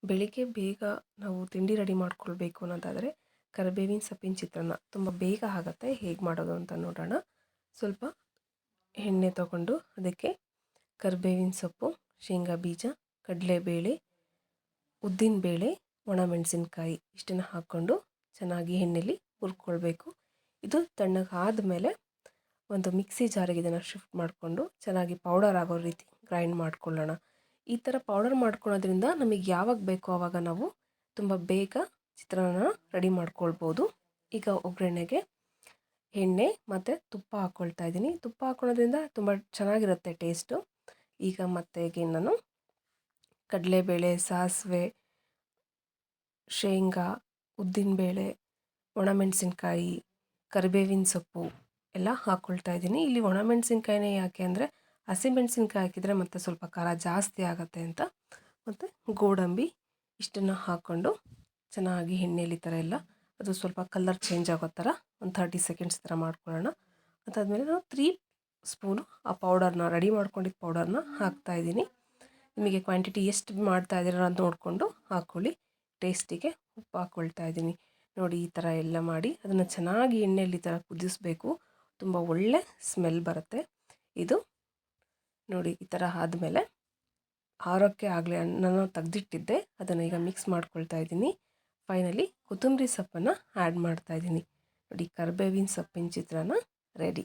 ಬೆಳಿಗ್ಗೆ ಬೇಗ ನಾವು ತಿಂಡಿ ರೆಡಿ ಮಾಡ್ಕೊಳ್ಬೇಕು ಅನ್ನೋದಾದರೆ ಕರಿಬೇವಿನ ಸೊಪ್ಪಿನ ಚಿತ್ರಾನ್ನ ತುಂಬ ಬೇಗ ಆಗುತ್ತೆ. ಹೇಗೆ ಮಾಡೋದು ಅಂತ ನೋಡೋಣ. ಸ್ವಲ್ಪ ಎಣ್ಣೆ ತಗೊಂಡು ಅದಕ್ಕೆ ಕರಿಬೇವಿನ ಸೊಪ್ಪು, ಶೇಂಗಾ ಬೀಜ, ಕಡಲೆಬೇಳೆ, ಉದ್ದಿನಬೇಳೆ, ಒಣಮೆಣಸಿನ್ಕಾಯಿ ಇಷ್ಟನ್ನು ಹಾಕ್ಕೊಂಡು ಚೆನ್ನಾಗಿ ಎಣ್ಣೆಲಿ ಹುರ್ಕೊಳ್ಬೇಕು. ಇದು ತಣ್ಣಗಾದ ಮೇಲೆ ಒಂದು ಮಿಕ್ಸಿ ಜಾರಿಗೆ ಇದನ್ನು ಶಿಫ್ಟ್ ಮಾಡಿಕೊಂಡು ಚೆನ್ನಾಗಿ ಪೌಡರ್ ಆಗೋ ರೀತಿ ಗ್ರೈಂಡ್ ಮಾಡ್ಕೊಳ್ಳೋಣ. ಈ ಥರ ಪೌಡರ್ ಮಾಡ್ಕೊಳ್ಳೋದ್ರಿಂದ ನಮಗೆ ಯಾವಾಗ ಬೇಕೋ ಆವಾಗ ನಾವು ತುಂಬ ಬೇಗ ಚಿತ್ರಾನ್ನ ರೆಡಿ ಮಾಡ್ಕೊಳ್ಬೋದು. ಈಗ ಒಗ್ಗರಣೆಗೆ ಎಣ್ಣೆ ಮತ್ತು ತುಪ್ಪ ಹಾಕ್ಕೊಳ್ತಾ ಇದ್ದೀನಿ. ತುಪ್ಪ ಹಾಕ್ಕೊಳ್ಳೋದ್ರಿಂದ ತುಂಬ ಚೆನ್ನಾಗಿರುತ್ತೆ ಟೇಸ್ಟು. ಈಗ ಮತ್ತೆ ನಾನು ಕಡಲೆಬೇಳೆ, ಸಾಸಿವೆ, ಶೇಂಗಾ, ಉದ್ದಿನಬೇಳೆ, ಒಣಮೆಣಸಿನ್ಕಾಯಿ, ಕರಿಬೇವಿನ ಸೊಪ್ಪು ಎಲ್ಲ ಹಾಕ್ಕೊಳ್ತಾ ಇದ್ದೀನಿ. ಇಲ್ಲಿ ಒಣಮೆಣಸಿನ್ಕಾಯಿನೇ ಯಾಕೆ ಅಂದರೆ ಹಸಿಮೆಣಸಿನ್ಕಾಯಿ ಹಾಕಿದರೆ ಮತ್ತು ಸ್ವಲ್ಪ ಖಾರ ಜಾಸ್ತಿ ಆಗುತ್ತೆ ಅಂತ. ಮತ್ತು ಗೋಡಂಬಿ ಇಷ್ಟನ್ನು ಹಾಕ್ಕೊಂಡು ಚೆನ್ನಾಗಿ ಎಣ್ಣೆಲಿ ಥರ ಎಲ್ಲ ಅದು ಸ್ವಲ್ಪ ಕಲರ್ ಚೇಂಜ್ ಆಗೋ ಥರ ಒಂದು 30 ಸೆಕೆಂಡ್ಸ್ ಥರ ಮಾಡ್ಕೊಳ್ಳೋಣ. ಅದಾದಮೇಲೆ ನಾವು 3 ಸ್ಪೂನು ಆ ಪೌಡರ್ನ ರೆಡಿ ಮಾಡ್ಕೊಂಡಿದ್ದ ಪೌಡರ್ನ ಹಾಕ್ತಾಯಿದ್ದೀನಿ. ನಿಮಗೆ ಕ್ವಾಂಟಿಟಿ ಎಷ್ಟು ಮಾಡ್ತಾ ಇದ್ದೀರ ಅಂತ ನೋಡಿಕೊಂಡು ಹಾಕ್ಕೊಳ್ಳಿ. ಟೇಸ್ಟಿಗೆ ಉಪ್ಪು ಹಾಕ್ಕೊಳ್ತಾ ಇದ್ದೀನಿ. ನೋಡಿ ಈ ಥರ ಎಲ್ಲ ಮಾಡಿ ಅದನ್ನು ಚೆನ್ನಾಗಿ ಎಣ್ಣೆಯಲ್ಲಿ ಈ ಥರ ಕುದಿಸಬೇಕು. ತುಂಬ ಒಳ್ಳೆ ಸ್ಮೆಲ್ ಬರುತ್ತೆ. ಇದು ನೋಡಿ ಈ ಥರ ಆದಮೇಲೆ ಆರೋಕ್ಕೆ ಆಗಲೇ ನಾನು ತೆಗೆದಿಟ್ಟಿದ್ದೆ, ಅದನ್ನು ಈಗ ಮಿಕ್ಸ್ ಮಾಡ್ಕೊಳ್ತಾ ಇದ್ದೀನಿ. ಫೈನಲಿ ಕೊತ್ತಂಬರಿ ಸೊಪ್ಪನ್ನು ಆ್ಯಡ್ ಮಾಡ್ತಾಯಿದ್ದೀನಿ. ನೋಡಿ ಕರಿಬೇವಿನ ಸೊಪ್ಪಿನ ಚಿತ್ರಾನ್ನ ರೆಡಿ.